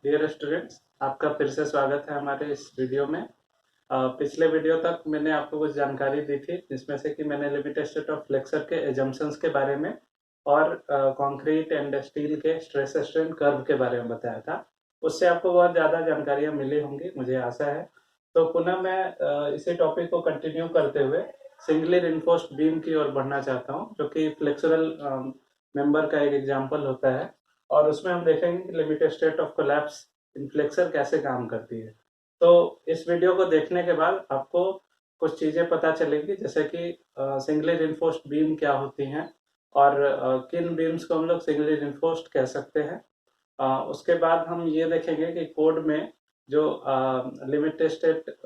Dear students, आपका फिर से स्वागत है हमारे इस वीडियो में। पिछले वीडियो तक मैंने आपको कुछ जानकारी दी थी, जिसमें से कि मैंने लिमिटेड स्टेट ऑफ फ्लेक्सर के एजम्पशंस के बारे में और कंक्रीट एंड स्टील के स्ट्रेस स्ट्रेन कर्व के बारे में बताया था। उससे आपको बहुत ज़्यादा जानकारियाँ मिली होंगी, मुझे आशा है। तो पुनः मैं इसी टॉपिक को कंटिन्यू करते हुए सिंगली रिइंफोर्स्ड बीम की ओर बढ़ना चाहता हूँ, जो कि फ्लेक्सुरल मेंबर का एक एग्जाम्पल होता है। और उसमें हम देखेंगे कि limited state of collapse in flexor कैसे काम करती है। तो इस वीडियो को देखने के बाद आपको कुछ चीज़ें पता चलेगी, जैसे कि सिंगली रिइंफोर्स्ड बीम क्या होती हैं और किन बीम्स को हम लोग सिंगली रिइंफोर्स्ड कह सकते हैं। उसके बाद हम ये देखेंगे कि कोड में जो लिमिटेड स्टेट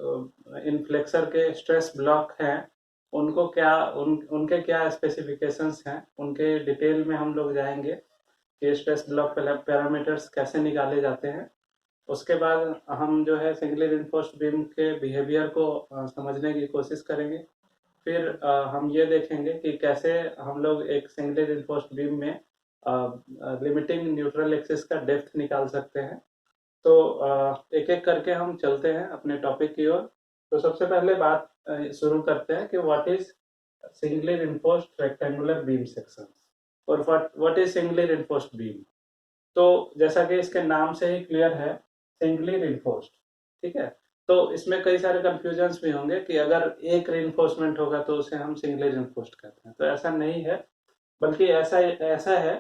इन फ्लेक्सर के स्ट्रेस ब्लॉक हैं, उनको क्या उनके क्या स्पेसिफिकेशंस हैं, उनके डिटेल में हम लोग जाएंगे कि स्ट्रेस ब्लॉक पैरामीटर्स कैसे निकाले जाते हैं। उसके बाद हम जो है सिंगली रिइंफोर्स्ड बीम के बिहेवियर को समझने की कोशिश करेंगे। फिर हम ये देखेंगे कि कैसे हम लोग एक सिंगली रिइंफोर्स्ड बीम में लिमिटिंग न्यूट्रल एक्सिस का डेप्थ निकाल सकते हैं। तो एक एक करके हम चलते हैं अपने टॉपिक की ओर। तो सबसे पहले बात शुरू करते हैं कि what is singly reinforced rectangular beam section और what is singly reinforced beam. तो जैसा कि इसके नाम से ही क्लियर है, सिंगली रिइंफोर्स्ड, ठीक है। तो इसमें कई सारे कंफ्यूजन्स भी होंगे कि अगर एक रिइंफोर्समेंट होगा तो उसे हम सिंगली रिइंफोर्स्ड कहते हैं, तो ऐसा नहीं है। बल्कि ऐसा ऐसा है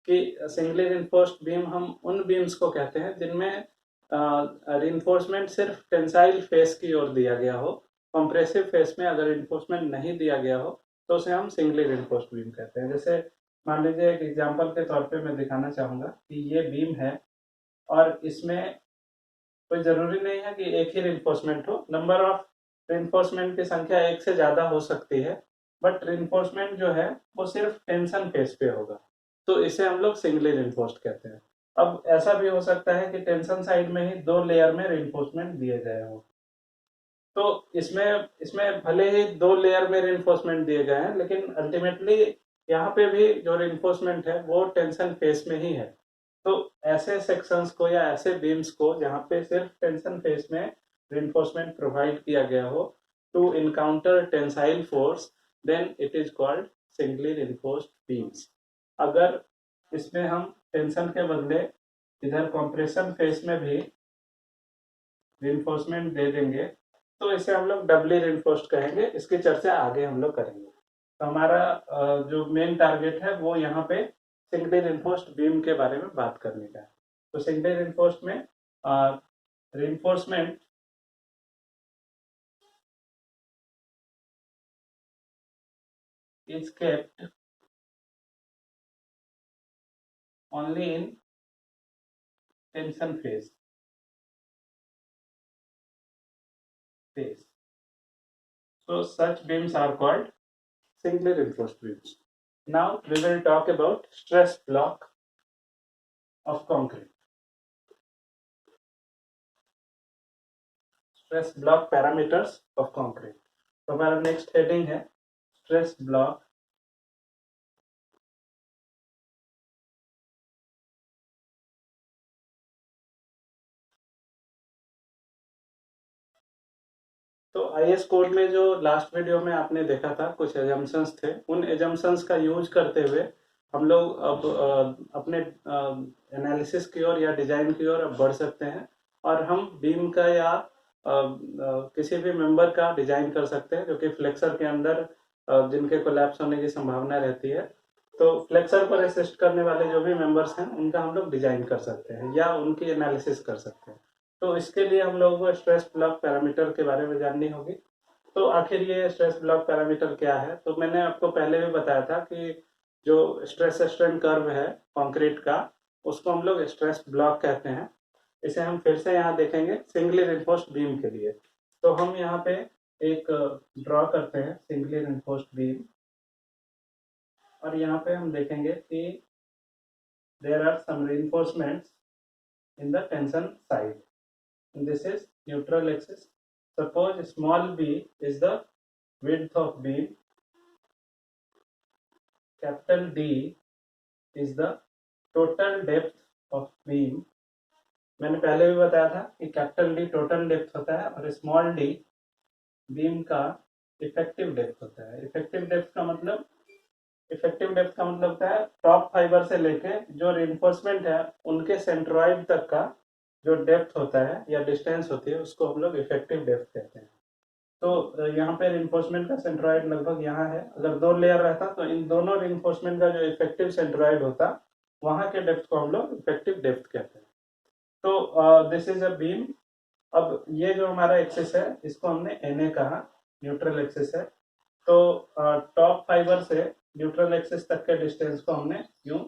कि सिंगली रिइंफोर्स्ड बीम हम उन बीम्स को कहते हैं जिनमें रिइंफोर्समेंट सिर्फ टेंसाइल फेस की ओर दिया गया हो। कंप्रेसिव फेस में अगर रिइंफोर्समेंट नहीं दिया गया हो तो उसे हम सिंगली रिइंफोर्स्ड बीम कहते हैं। जैसे मान लीजिए एक एग्जांपल के तौर पे मैं दिखाना चाहूंगा कि ये बीम है और इसमें कोई जरूरी नहीं है कि एक ही रिइंफोर्समेंट हो। नंबर ऑफ रिइंफोर्समेंट की संख्या एक से ज्यादा हो सकती है, बट रिइंफोर्समेंट जो है वो सिर्फ टेंशन फेस पे होगा, तो इसे हम लोग सिंगली रिइंफोर्स्ड कहते हैं। अब ऐसा भी हो सकता है कि टेंशन साइड में ही दो लेयर में रिइंफोर्समेंट दिए गए हो। तो इसमें इसमें भले ही दो लेयर में रिइंफोर्समेंट दिए गए हैं, लेकिन अल्टीमेटली यहाँ पे भी जो रिइंफोर्समेंट है वो टेंशन फेस में ही है। तो ऐसे सेक्शंस को या ऐसे बीम्स को जहाँ पे सिर्फ टेंशन फेस में रिइंफोर्समेंट प्रोवाइड किया गया हो to encounter tensile force, then it is called singly reinforced beams. अगर इसमें हम टेंशन के बदले इधर कॉम्प्रेशन फेस में भी रिइंफोर्समेंट दे देंगे तो इसे हम लोग डबली रिइंफोर्स्ड कहेंगे। इसकी चर्चा आगे हम लोग करेंगे। तो हमारा जो मेन टारगेट है वो यहाँ पे सिंगली रिइंफोर्स्ड बीम के बारे में बात करने का है। तो सिंगली रिइंफोर्स्ड में reinforcement is kept only in tension phase. So such beams are called singly reinforced beams. Now we will talk about stress block of concrete. Stress block parameters of concrete. तो हमारा next heading है stress block तो IS code में जो last video में आपने देखा था, कुछ एजम्पशंस थे। उन एजम्पशंस का यूज करते हुए हम लोग अब अपने एनालिसिस की ओर या डिजाइन की ओर अब बढ़ सकते हैं और हम बीम का या किसी भी मेंबर का डिजाइन कर सकते हैं जो कि फ्लेक्सर के अंदर जिनके कोलैप्स होने की संभावना रहती है। तो फ्लेक्सर पर असिस्ट करने वाले जो भी मेंबर्स हैं उनका हम लोग डिजाइन कर सकते हैं या उनकी एनालिसिस कर सकते हैं। तो इसके लिए हम लोगों को स्ट्रेस ब्लॉक पैरामीटर के बारे में जाननी होगी। तो आखिर ये स्ट्रेस ब्लॉक पैरामीटर क्या है? तो मैंने आपको पहले भी बताया था कि जो स्ट्रेस स्ट्रेन कर्व है कंक्रीट का, उसको हम लोग स्ट्रेस ब्लॉक कहते हैं। इसे हम फिर से यहाँ देखेंगे सिंगली रिइंफोर्स्ड बीम के लिए। तो हम यहाँ पे एक ड्रॉ करते हैं सिंगली रिइंफोर्स्ड बीम और यहाँ पे हम देखेंगे कि there are some reinforcements in the tension side. This is neutral axis. Suppose small b is the width of beam, capital D is the total depth of beam, मैंने पहले भी बताया था कि कैपिटल डी टोटल डेप्थ होता है और small D beam का इफेक्टिव डेप्थ होता है। इफेक्टिव डेप्थ का मतलब होता है टॉप फाइबर से लेके जो रिइंफोर्समेंट है उनके सेंट्रॉइड तक का जो डेप्थ होता है या डिस्टेंस होती है उसको हम लोग इफेक्टिव डेप्थ कहते हैं। तो यहाँ पे रिइंफोर्समेंट का सेंट्रॉइड लगभग यहाँ है। अगर 2 लेयर रहता तो इन दोनों रिइंफोर्समेंट का जो इफेक्टिव सेंट्रॉइड होता वहां के डेप्थ को हम लोग इफेक्टिव डेप्थ कहते हैं। तो दिस इज अ बीम। अब ये जो हमारा एक्सिस है इसको हमने एनए कहा, न्यूट्रल एक्सिस है। तो टॉप फाइबर से न्यूट्रल एक्सिस तक के डिस्टेंस को हमने यूं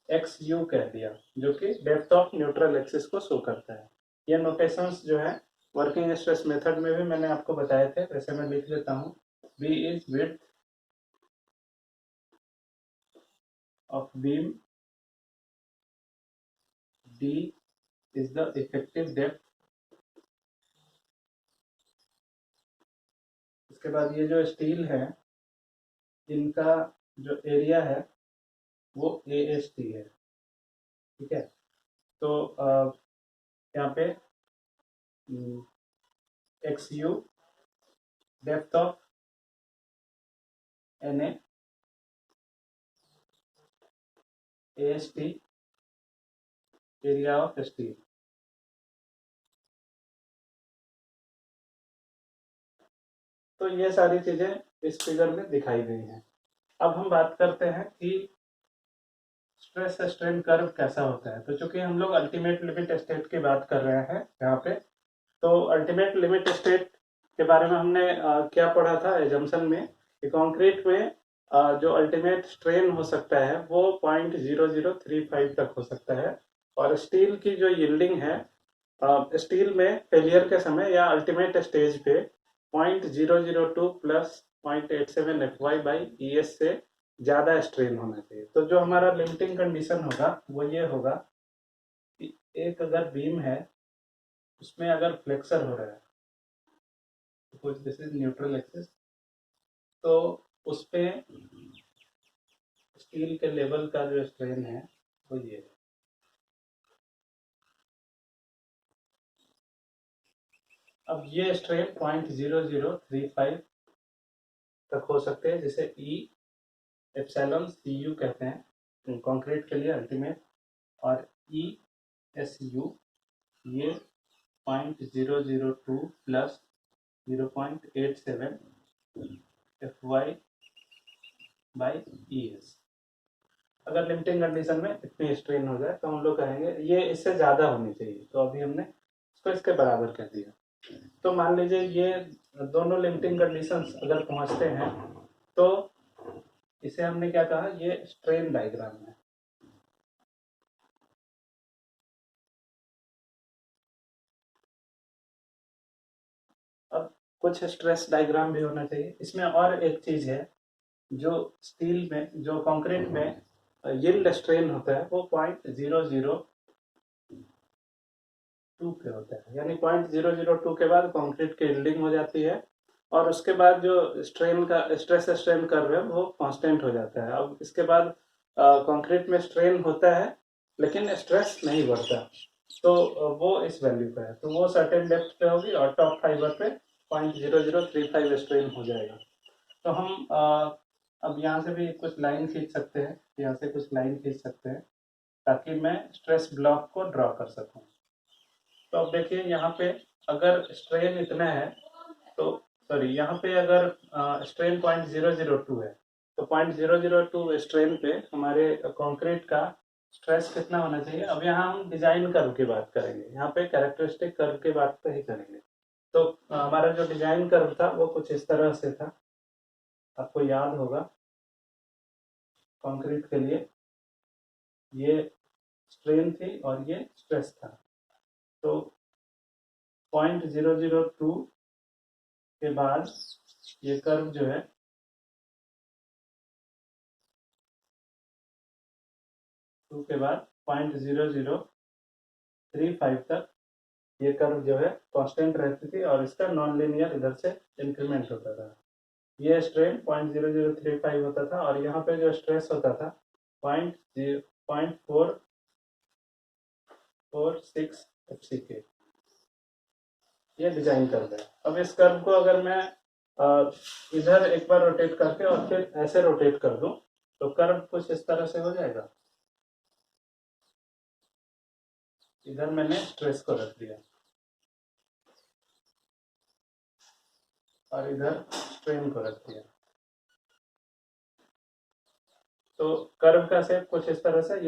एक्स यू कह दिया, जो कि डेप्थ ऑफ न्यूट्रल एक्सिस को शो करता है। ये नोटेशंस जो है वर्किंग स्ट्रेस मेथड में भी मैंने आपको बताए थे, वैसे मैं लिख लेता हूँ। B is width of beam, D is the effective depth. इसके बाद ये जो स्टील है इनका जो एरिया है वो ए एस टी है, ठीक है। तो यहाँ पे X U depth of N A S T area of steel. तो ये सारी चीजें इस फिगर में दिखाई गई हैं। अब हम बात करते हैं कि स्ट्रेस स्ट्रेन कर्व कैसा होता है। तो चूंकि हम लोग अल्टीमेट लिमिट स्टेट की बात कर रहे हैं यहाँ पे, तो अल्टीमेट लिमिट स्टेट के बारे में हमने क्या पढ़ा था एजम्पशन में कि कंक्रीट में जो अल्टीमेट स्ट्रेन हो सकता है वो 0.0035 तक हो सकता है। और स्टील की जो यील्डिंग है, स्टील में फेलियर के समय या अल्टीमेट स्टेज पे 0.002 प्लस 0.87 FY/ES से ज्यादा स्ट्रेन होना चाहिए। तो जो हमारा लिमिटिंग कंडीशन होगा वो ये होगा कि एक अगर बीम है उसमें अगर फ्लेक्सर हो रहा है, suppose this is neutral axis, तो उस पे स्टील के लेवल का जो स्ट्रेन है वो ये है। अब ये स्ट्रेन 0.0035 तक हो सकते हैं, जिसे ई एप्सिलॉन सी यू कहते हैं कंक्रीट के लिए अल्टीमेट, और ई एस यू ये 0.002 प्लस 0.87 FY/ES। अगर लिमिटिंग कंडीशन में इतनी स्ट्रेन हो जाए तो हम लोग कहेंगे ये इससे ज़्यादा होनी चाहिए, तो अभी हमने इसको इसके बराबर कर दिया। तो मान लीजिए ये दोनों लिमिटिंग कंडीशंस अगर पहुंचते हैं तो इसे हमने क्या कहा, ये स्ट्रेन डायग्राम है। अब कुछ स्ट्रेस डायग्राम भी होना चाहिए इसमें। और एक चीज है, जो स्टील में जो कंक्रीट में यील्ड स्ट्रेन होता है वो 0.002 पे होता है, यानी 0.002 के बाद कंक्रीट की यील्डिंग हो जाती है और उसके बाद जो स्ट्रेन का स्ट्रेस स्ट्रेन कर्व है वो कांस्टेंट हो जाता है। अब इसके बाद कंक्रीट में स्ट्रेन होता है लेकिन स्ट्रेस नहीं बढ़ता, तो वो इस वैल्यू पे है, तो वो सर्टेन डेप्थ पे होगी और टॉप फाइबर पे 0.0035 स्ट्रेन हो जाएगा। तो हम अब यहाँ से भी कुछ लाइन खींच सकते हैं, यहाँ से कुछ लाइन खींच सकते हैं ताकि मैं स्ट्रेस ब्लॉक को ड्रॉ कर सकूं। तो अब देखिए यहाँ पे अगर स्ट्रेन इतना है तो सॉरी, यहाँ पे अगर स्ट्रेन 0.002 है तो 0.002 स्ट्रेन पे हमारे कंक्रीट का स्ट्रेस कितना होना चाहिए। अब यहाँ हम डिजाइन कर्व की बात करेंगे, यहाँ पे कैरेक्टरिस्टिक कर्व की बात पे ही करेंगे। तो हमारा जो डिजाइन कर्व था वो कुछ इस तरह से था, आपको याद होगा। कंक्रीट के लिए ये स्ट्रेन थी और ये स्ट्रेस था। तो 0.002 के बाद ये कर्व जो है टू के बाद 0.0035 तक ये कर्व जो है कांस्टेंट रहती थी और इसका नॉन लीनियर इधर से इंक्रीमेंट होता था। ये स्ट्रेन 0.0035 होता था और यहाँ पे जो स्ट्रेस होता था 0.446 एफसी के, ये डिजाइन कर दें। अब इस कर्व को अगर मैं इधर एक बार रोटेट करके और फिर ऐसे रोटेट कर दूं तो कर्व कुछ इस तरह से हो जाएगा। इधर मैंने स्ट्रेस को रख दिया और इधर स्ट्रेन को रख दिया, तो कर्व का शेप कुछ इस तरह से,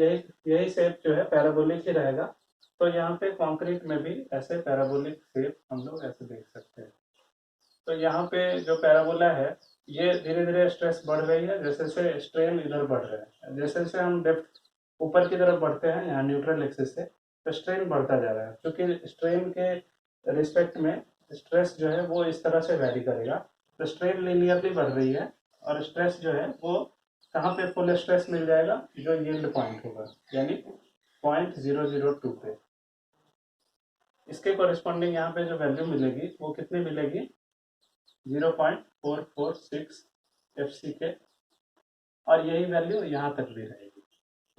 यही शेप जो है पैराबोलिक ही रहेगा। तो यहाँ पे कंक्रीट में भी ऐसे पैराबोलिक शेप हम लोग ऐसे देख सकते हैं। तो यहाँ पे जो पैराबोला है ये धीरे धीरे स्ट्रेस बढ़ रही है, जैसे जैसे स्ट्रेन इधर बढ़ रहा है, जैसे जैसे हम डेप्थ ऊपर की तरफ बढ़ते हैं यहाँ न्यूट्रल एक्सिस से, तो स्ट्रेन बढ़ता जा रहा है, क्योंकि स्ट्रेन के रिस्पेक्ट में स्ट्रेस जो है वो इस तरह से वैरी करेगा। तो स्ट्रेन लीनियरली बढ़ रही है और स्ट्रेस जो है वो कहाँ पे फुल स्ट्रेस मिल जाएगा, जो यील्ड पॉइंट होगा, यानी 0.002 पे। इसके कॉरेस्पॉन्डिंग यहाँ पे जो वैल्यू मिलेगी वो कितनी मिलेगी, 0.446 एफसी के, और यही वैल्यू यहाँ तक भी रहेगी।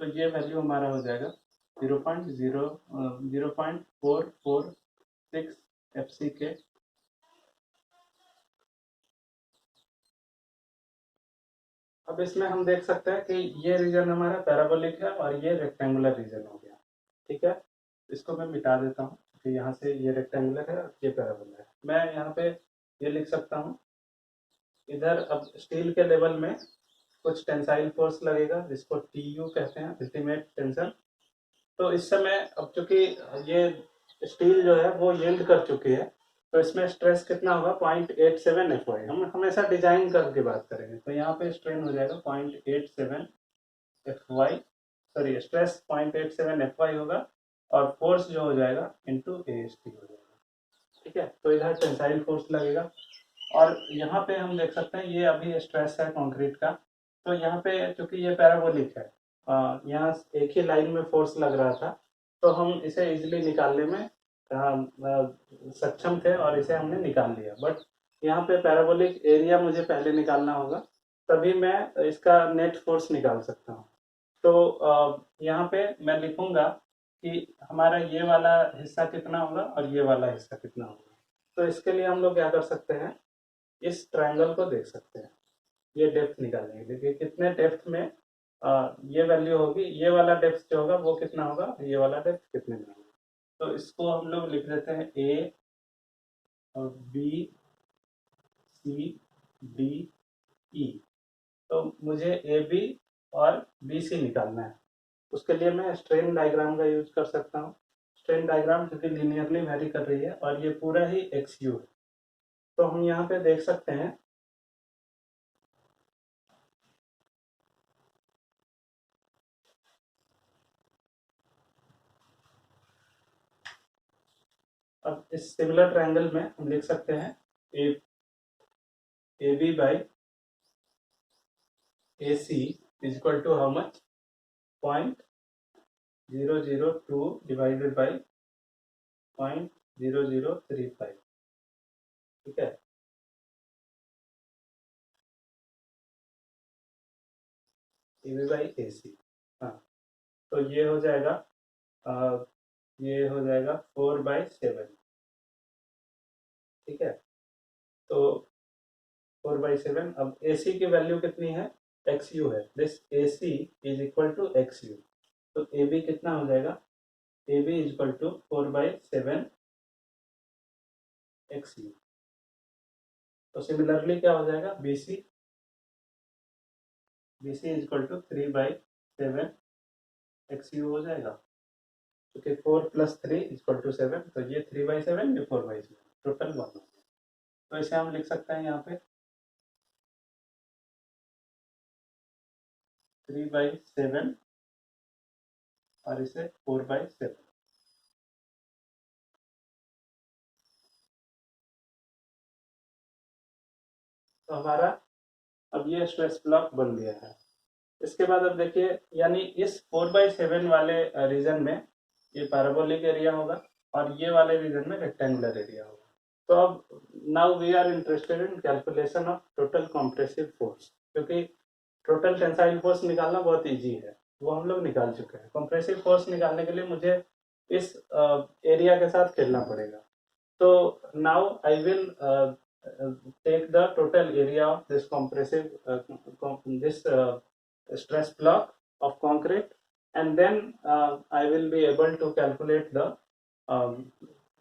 तो ये वैल्यू हमारा हो जाएगा 0.446 एफसी के। अब इसमें हम देख सकते हैं कि ये रीजन हमारा पैराबोलिक है और ये रेक्टेंगुलर रीजन हो गया। ठीक है, इसको मैं मिटा देता हूँ कि यहाँ से ये रेक्टेंगुलर है और ये पैराबोला है। मैं यहाँ पे ये लिख सकता हूँ, इधर अब स्टील के लेवल में कुछ टेंसाइल फोर्स लगेगा जिसको TU कहते हैं, अल्टीमेट टेंशन। तो इस समय अब चूंकि ये स्टील जो है वो यील्ड कर चुकी है, तो इसमें स्ट्रेस कितना होगा, 0.87 FY। हम हमेशा डिजाइन करके बात करेंगे, तो यहाँ पे स्ट्रेन हो जाएगा 0.87 FY, सॉरी स्ट्रेस 0.87 FY होगा और फोर्स जो हो जाएगा इंटू AST हो जाएगा। ठीक है, तो इधर टेंसाइल फोर्स लगेगा और यहाँ पे हम देख सकते हैं ये अभी स्ट्रेस है कंक्रीट का। तो यहाँ पे चूंकि ये पैराबोलिक है, यहाँ एक ही लाइन में फोर्स लग रहा था, तो हम इसे इजीली निकालने में सक्षम थे और इसे हमने निकाल लिया। बट यहाँ पे पैराबोलिक एरिया मुझे पहले निकालना होगा, तभी मैं इसका नेट फोर्स निकाल सकता हूँ। तो यहाँ पे मैं लिखूंगा कि हमारा ये वाला हिस्सा कितना होगा और ये वाला हिस्सा कितना होगा। तो इसके लिए हम लोग क्या कर सकते हैं, इस ट्रायंगल को देख सकते हैं, ये डेप्थ निकालेंगे। देखिए कितने डेप्थ में ये वैल्यू होगी, ये वाला डेप्थ जो होगा वो कितना होगा, ये वाला डेप्थ कितने में होगा। तो इसको हम लोग लिख देते हैं A और B C D E। तो मुझे AB और BC निकालना है, उसके लिए मैं स्ट्रेन डायग्राम का यूज कर सकता हूँ। स्ट्रेन डायग्राम क्योंकि लीनियरली वेरी कर रही है और ये पूरा ही XU है, तो हम यहाँ पे देख सकते हैं अब इस सिमिलर ट्रायंगल में हम लिख सकते हैं AB by AC is equal to how much, 0.002 divided by 0.0035। ठीक है, AB बाई AC। हाँ, तो ये हो जाएगा ये हो जाएगा 4/7। ठीक है, तो 4/7। अब AC की वैल्यू कितनी है, XU है, this AC is equal to XU। तो AB कितना हो जाएगा, AB is equal to 4/7 XU। तो सिमिलरली क्या हो जाएगा, BC is equal to 3/7 XU हो जाएगा, क्योंकि 4 + 3 इज इक्वल टू 7। तो ये 3/7, ये 4/7, टोटल 1 हो गया। तो इसे हम लिख सकते हैं यहाँ पे 3/7 और इसे 4/7। तो हमारा अब ये स्ट्रेस ब्लॉक बन गया है। इसके बाद अब देखिए, यानी इस 4/7 वाले रीजन में ये पैराबोलिक एरिया होगा और ये वाले रीजन में रेक्टेंगुलर एरिया होगा। तो अब now we are interested in calculation of total compressive force, क्योंकि टोटल टेंसाइल फोर्स निकालना बहुत इजी है, वो हम लोग निकाल चुके हैं। कॉम्प्रेसिव फोर्स निकालने के लिए मुझे इस एरिया के साथ खेलना पड़ेगा। तो now I will take the total area of this compressive this stress block of concrete, and then I will be able to calculate the um,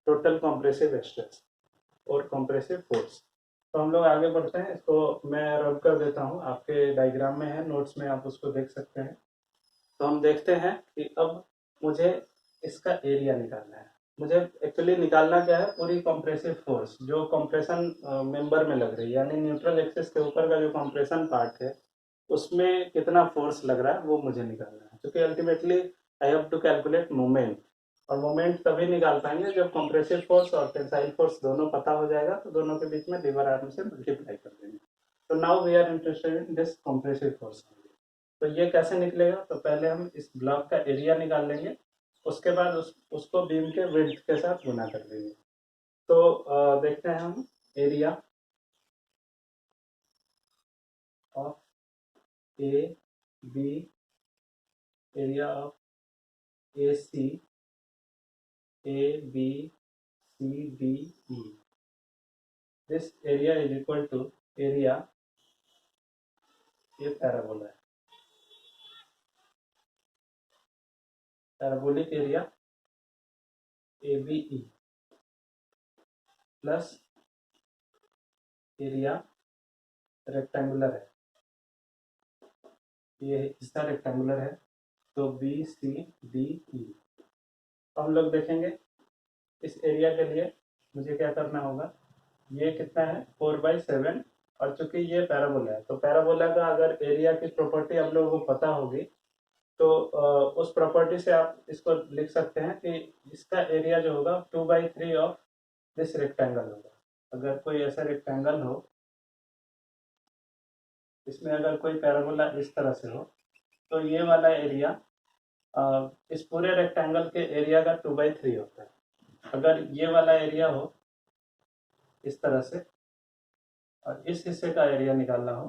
total compressive stress और compressive force। तो हम लोग आगे बढ़ते हैं। इसको मैं रब कर देता हूँ, आपके डायग्राम में है, नोट्स में आप उसको देख सकते हैं। तो हम देखते हैं कि अब मुझे इसका एरिया निकालना है। मुझे एक्चुअली निकालना क्या है, पूरी कंप्रेसिव फोर्स जो कंप्रेशन मेंबर में लग रही है, यानी न्यूट्रल एक्सिस के ऊपर का जो कंप्रेशन पार्ट है उसमें कितना फोर्स लग रहा है वो मुझे निकालना है, क्योंकि ultimately I have to calculate moment. और मोमेंट तभी निकाल पाएंगे जब कंप्रेसिव फोर्स और टेंसाइल फोर्स दोनों पता हो जाएगा, तो दोनों के बीच में लीवर आर्म से मल्टीप्लाई कर देंगे। तो now we are interested in this compressive force. तो ये कैसे निकलेगा, तो पहले हम इस ब्लॉक का एरिया निकाल लेंगे, उसके बाद उसको बीम के विड्थ के साथ गुना कर देंगे। तो देखते हैं हम area of A B, area of A C, A B C D E. This area is equal to area, ये पैराबोला है, parabolic area A B E plus area rectangular है, ये हिस्सा रेक्टेंगुलर है, तो बी सी डी ई। हम लोग देखेंगे इस एरिया के लिए मुझे क्या करना होगा। ये कितना है 4/7, और चूंकि ये पैराबोला है तो पैराबोला का अगर एरिया की प्रॉपर्टी आप लोगों को पता होगी तो उस प्रॉपर्टी से आप इसको लिख सकते हैं कि इसका एरिया जो होगा 2/3 ऑफ दिस रेक्टेंगल होगा। अगर कोई ऐसा रेक्टेंगल हो, इसमें अगर कोई पैराबोला इस तरह से हो, तो ये वाला एरिया इस पूरे रेक्टेंगल के एरिया का 2/3 होता है। अगर ये वाला एरिया हो इस तरह से और इस हिस्से का एरिया निकालना हो,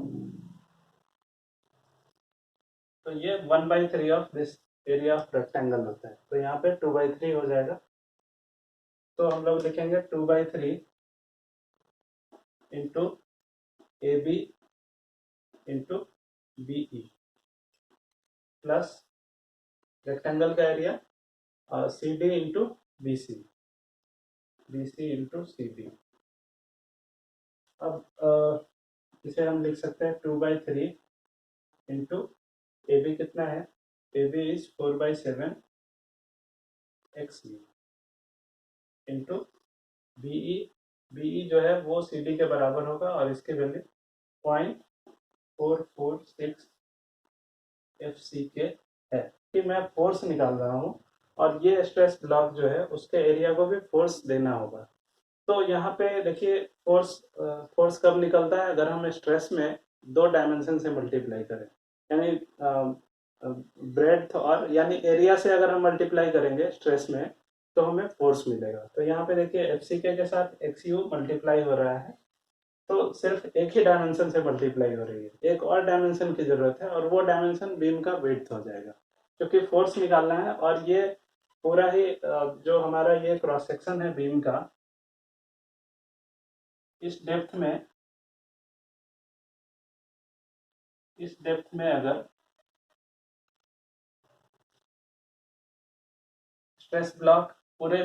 तो ये 1/3 of this area of rectangle होता है। तो यहाँ पे 2/3 हो जाएगा। तो हम लोग लिखेंगे 2/3 into A B into B E plus rectangle का area C D into B C, B C into C D. अब इसे हम लिख सकते हैं 2/3 इंटू ए बी कितना है, A B is 4/7 X U into B, E B E वो सी डी के बराबर होगा और इसकी वैल्यू 0.446 एफ सी के है। कि मैं फोर्स निकाल रहा हूँ और ये स्ट्रेस ब्लॉक जो है उसके एरिया को भी फोर्स देना होगा। तो यहाँ पे देखिए फोर्स कब निकलता है, अगर हम स्ट्रेस में 2 डायमेंशन से मल्टीप्लाई करें, यानी ब्रेड्थ और यानी एरिया से अगर हम मल्टीप्लाई करेंगे स्ट्रेस में तो हमें फोर्स मिलेगा। तो यहाँ पे देखिए एफ सी के साथ एक्स यू मल्टीप्लाई हो रहा है, तो सिर्फ एक ही डायमेंशन से मल्टीप्लाई हो रही है, एक और डायमेंशन की जरूरत है और वो डायमेंशन बीम का विड्थ हो जाएगा, क्योंकि फोर्स निकालना है। और ये पूरा ही जो हमारा ये क्रॉस सेक्शन है बीम का, इस डेप्थ में अगर स्ट्रेस ब्लॉक पूरे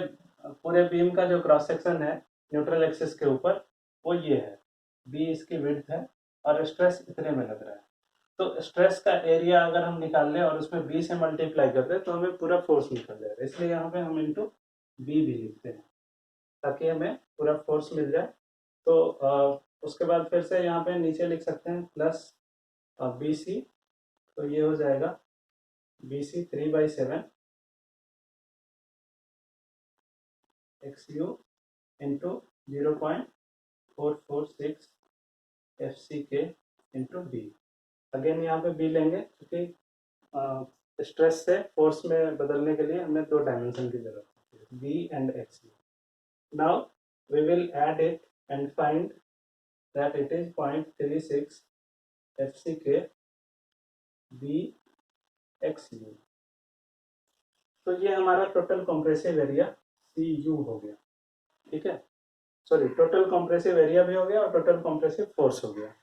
पूरे बीम का जो क्रॉस सेक्शन है न्यूट्रल एक्सिस के ऊपर, वो ये है, बी इसकी विड्थ है और स्ट्रेस इतने में लग रहा है। तो स्ट्रेस का एरिया अगर हम निकाल लें और उसमें बी से मल्टीप्लाई कर दें तो हमें पूरा फोर्स निकल जाएगा। इसलिए यहाँ पे हम इंटू बी भी लिखते हैं ताकि हमें पूरा फोर्स मिल जाए। तो उसके बाद फिर से यहाँ पे नीचे लिख सकते हैं प्लस बी सी, तो ये हो जाएगा B C 3/7 X U into 0.446 F C K into B. Again यहाँ पे बी लेंगे क्योंकि स्ट्रेस से फोर्स में बदलने के लिए हमें 2 डायमेंशन की जरूरत है, B and X U. Now we will add it and find that it is 0.36 F C K B x you. तो ये हमारा टोटल कॉम्प्रेसिव एरिया CU हो गया, ठीक है। सॉरी, टोटल कॉम्प्रेसिव एरिया भी हो गया और टोटल कॉम्प्रेसिव फोर्स हो गया।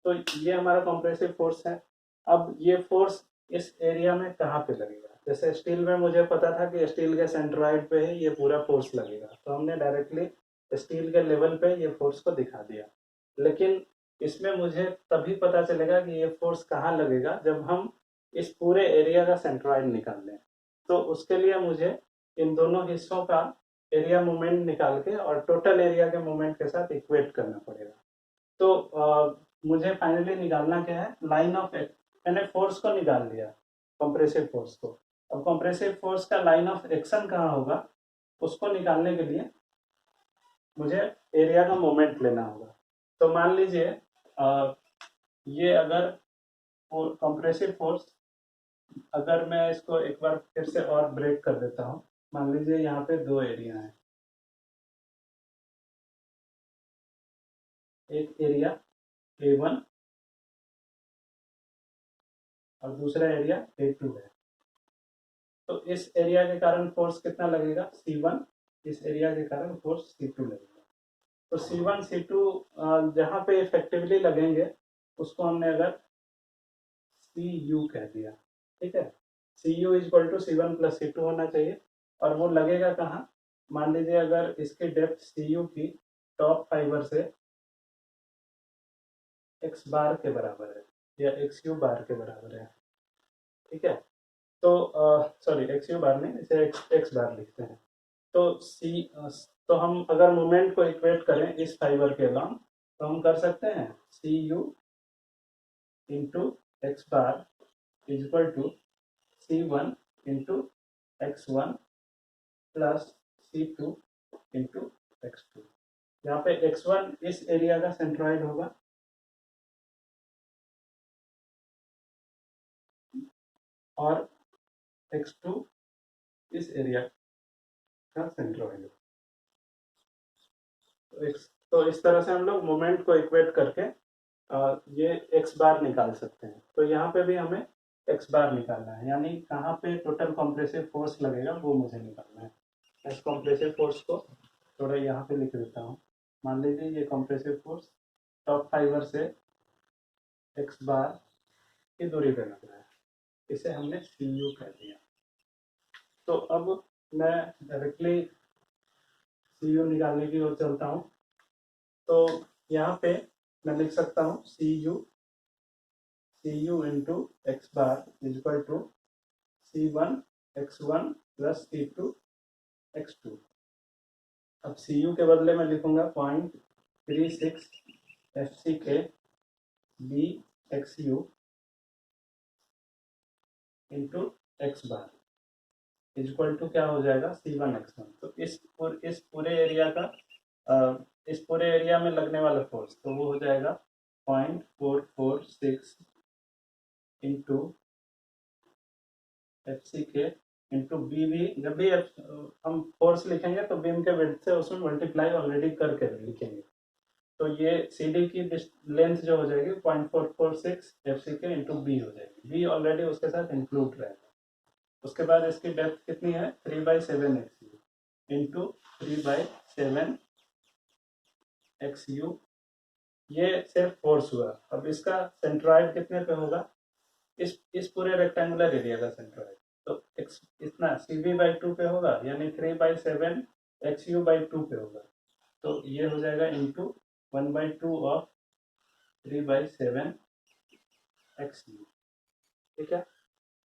तो ये हमारा कॉम्प्रेसिव फोर्स है। अब ये फोर्स इस एरिया में कहाँ पे लगेगा? जैसे स्टील में मुझे पता था कि स्टील के सेंट्रॉइड पे ही ये पूरा फोर्स लगेगा, तो हमने डायरेक्टली स्टील के लेवल पे ये फोर्स को दिखा दिया। लेकिन इसमें मुझे तभी पता चलेगा कि ये फोर्स कहाँ लगेगा जब हम इस पूरे एरिया का सेंट्रॉइड निकाल लें। तो उसके लिए मुझे इन दोनों हिस्सों का एरिया मोमेंट निकाल के और टोटल एरिया के मोमेंट के साथ इक्वेट करना पड़ेगा। तो मुझे फाइनली निकालना क्या है? लाइन ऑफ मैंने फोर्स को निकाल लिया, कंप्रेसिव फोर्स को। अब कंप्रेसिव फोर्स का लाइन ऑफ एक्शन कहाँ होगा, उसको निकालने के लिए मुझे एरिया का मोमेंट लेना होगा। तो मान लीजिए ये अगर कंप्रेसिव फोर्स, अगर मैं इसको एक बार फिर से और ब्रेक कर देता हूँ। मान लीजिए यहाँ पे दो एरिया है, एक एरिया A1 और दूसरा एरिया A2 है। तो इस एरिया के कारण फोर्स कितना लगेगा? C1। इस एरिया के कारण फोर्स C2 लगेगा। तो C1 C2 जहाँ पे इफेक्टिवली लगेंगे उसको हमने अगर CU कह दिया, ठीक है। CU equal to C1 plus C2 होना चाहिए। और वो लगेगा कहाँ? मान लीजिए अगर इसकी डेप्थ CU की टॉप फाइबर से x बार के बराबर है या XU बार के बराबर है, ठीक है। तो सॉरी, XU बार नहीं, इसे x बार लिखते हैं। तो तो हम अगर मोमेंट को इक्वेट करें इस फाइबर के अलॉन्ग, तो हम कर सकते हैं CU into X bar equal to C1 into X1 plus C2 into X2। यहाँ पे X1 इस एरिया का सेंट्रॉइड होगा और X2 इस एरिया का सेंट्रॉइड होगा। तो इस तरह से हम लोग मोमेंट को इक्वेट करके ये एक्स बार निकाल सकते हैं। तो यहाँ पे भी हमें एक्स बार निकालना है, यानी कहाँ पे टोटल कॉम्प्रेसिव फोर्स लगेगा वो मुझे निकालना है। इस कॉम्प्रेसिव फोर्स को थोड़ा यहाँ पे लिख देता हूँ। मान लीजिए ये कॉम्प्रेसिव फोर्स टॉप फाइबर से एक्स बार की दूरी पे लग रहा है, इसे हमने CU कह दिया। तो अब मैं डायरेक्टली CU निकालने की ओर चलता हूँ। तो यहाँ पे मैं लिख सकता हूँ CU into X bar equal to C1 X1 plus C2 X2। अब CU के बदले में लिखूंगा 0.36 FCK B XU into X bar equal to क्या हो जाएगा? C1 X1। तो इस पूरे एरिया का इस पूरे एरिया में लगने वाला फोर्स तो वो हो जाएगा 0.446 इंटू FCK इंटू बी। भी जब भी हम फोर्स लिखेंगे तो बीम के विड्थ से उसमें मल्टीप्लाई ऑलरेडी करके लिखेंगे। तो ये CD की लेंथ जो हो जाएगी 0.446 FCK इंटू बी हो जाएगी। बी ऑलरेडी उसके साथ इंक्लूड रहेगा। उसके बाद इसकी डेप्थ कितनी है? 3/7 XU इंटू 3/7 XU। ये सिर्फ फोर्स हुआ। अब इसका सेंट्रॉइड कितने पे होगा? इस पूरे रेक्टेंगुलर एरिया का सेंट्रॉइड तो x इतना CB/2 पे होगा, यानी 3/7 XU/2 पे होगा। तो ये हो जाएगा इंटू 1/2 ऑफ 3/7 XU, ठीक है।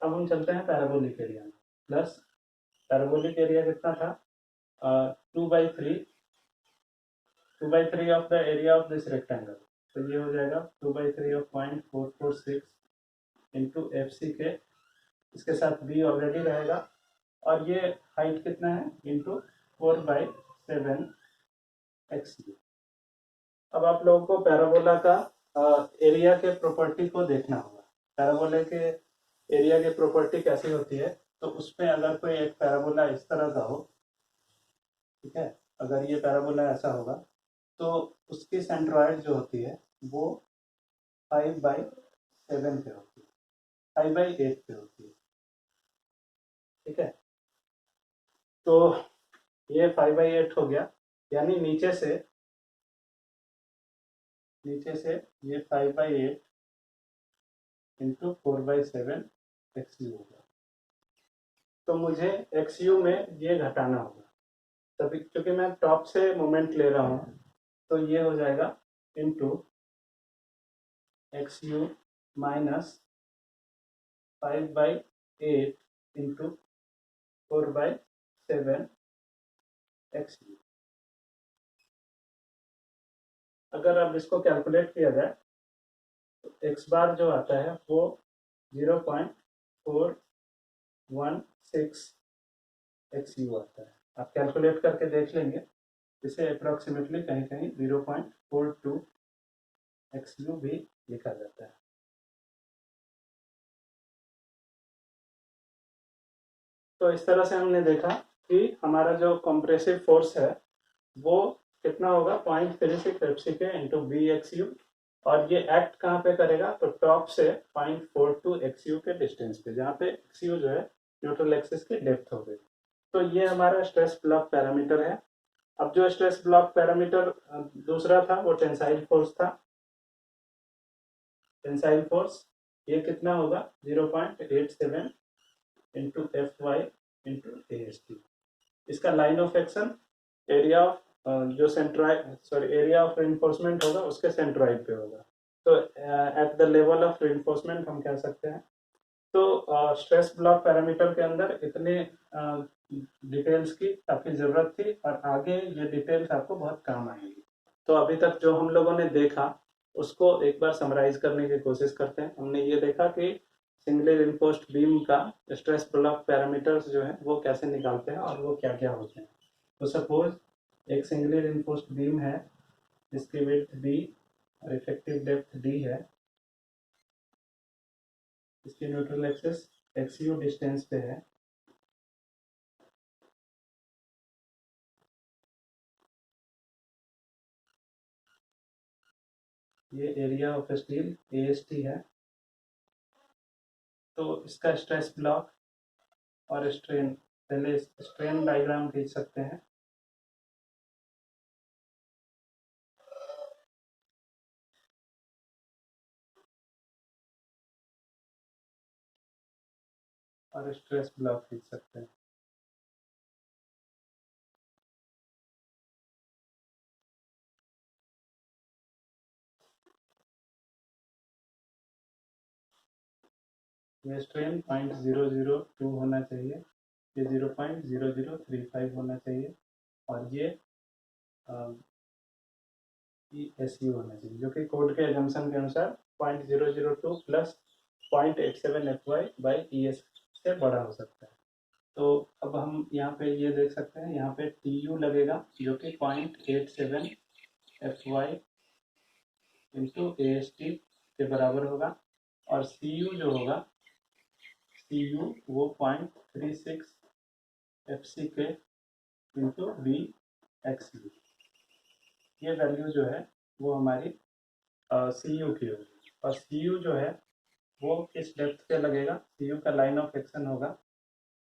अब हम चलते हैं पैराबोलिक एरिया में। प्लस पैराबोलिक एरिया कितना था? 2/3 of the area of this rectangle. तो ये हो जाएगा 2/3 ऑफ 0.446 इंटू FCK। इसके साथ B ऑलरेडी रहेगा और ये हाइट कितना है? Into 4/7 XU। अब आप लोगों को पैराबोला का एरिया के प्रॉपर्टी को देखना होगा। पैराबोला के एरिया की प्रॉपर्टी कैसी होती है? तो उसमें अगर कोई एक पैराबोला इस तरह का हो, ठीक है, अगर ये पैराबोला ऐसा होगा तो उसकी सेंट्रॉइड जो होती है वो 5/7 पे होती है, 5/8 पे होती है, ठीक है। तो ये 5/8 हो गया, यानी नीचे से ये 5/8 इंटू 4/7 XU होगा। तो मुझे XU में ये घटाना होगा, तभी क्योंकि मैं टॉप से मोमेंट ले रहा हूँ, तो ये हो जाएगा into XU minus 5/8 into 4/7 XU। अगर अब इसको कैलकुलेट किया जाए तो x बार जो आता है वो 0.416 XU आता है। आप कैलकुलेट करके देख लेंगे, इसे अप्रोक्सीमेटली कहीं कहीं 0.42 XU भी लिखा जाता है। तो इस तरह से हमने देखा कि हमारा जो कंप्रेसिव फोर्स है वो कितना होगा, 0.36 FC के इंटू BXU, और ये एक्ट कहाँ पे करेगा, तो टॉप से 0.42 XU के डिस्टेंस पे, जहाँ पे XU जो है न्यूट्रल एक्सिस की डेप्थ हो गई। तो ये हमारा स्ट्रेस ब्लॉक पैरामीटर है। अब जो स्ट्रेस ब्लॉक पैरामीटर दूसरा था वो टेंसाइल फोर्स था। टेंसाइल फोर्स ये कितना होगा, 0.87 इंटू FY इंटू AST। इसका line of action area of जो एरिया ऑफ रेनफोर्समेंट होगा उसके सेंट्रॉइड पे होगा। तो at the level of reinforcement हम कह सकते हैं। तो स्ट्रेस ब्लॉक पैरामीटर के अंदर इतने डिटेल्स की काफ़ी ज़रूरत थी, और आगे ये डिटेल्स आपको बहुत काम आएंगी। तो अभी तक जो हम लोगों ने देखा उसको एक बार समराइज करने की कोशिश करते हैं। हमने ये देखा कि सिंगली रिइंफोर्स्ड बीम का स्ट्रेस ब्लॉक पैरामीटर्स जो है वो कैसे निकालते हैं और वो क्या क्या होते हैं। तो सपोज एक सिंगली रिइंफोर्स्ड बीम है जिसकी विड्थ B और इफेक्टिव डेप्थ D है, इसकी न्यूट्रल एक्सिस XU डिस्टेंस पे है। ये एरिया ऑफ स्टील AST है। तो इसका स्ट्रेस ब्लॉक और स्ट्रेन, पहले स्ट्रेन डायग्राम खींच सकते हैं। और स्ट्रेस ब्लॉक खींच सकते हैं। ये स्ट्रेन 0.002 होना चाहिए, ये 0.0035 होना चाहिए, और ये ESU होना चाहिए, जो कि कोड के एजम्पशन के अनुसार 0.002 प्लस 0.87 FY बाई ES से बड़ा हो सकता है। तो अब हम यहाँ पे ये देख सकते हैं, यहाँ पे TU लगेगा जो कि 0.87 FY इंटू AST के बराबर होगा, और CU जो होगा, CU वो 0.36 FC के इंटू BXU। ये वैल्यू जो है वो हमारी CU की होगी, और CU जो है वो किस डेप्थ पे लगेगा, CU का लाइन ऑफ एक्शन होगा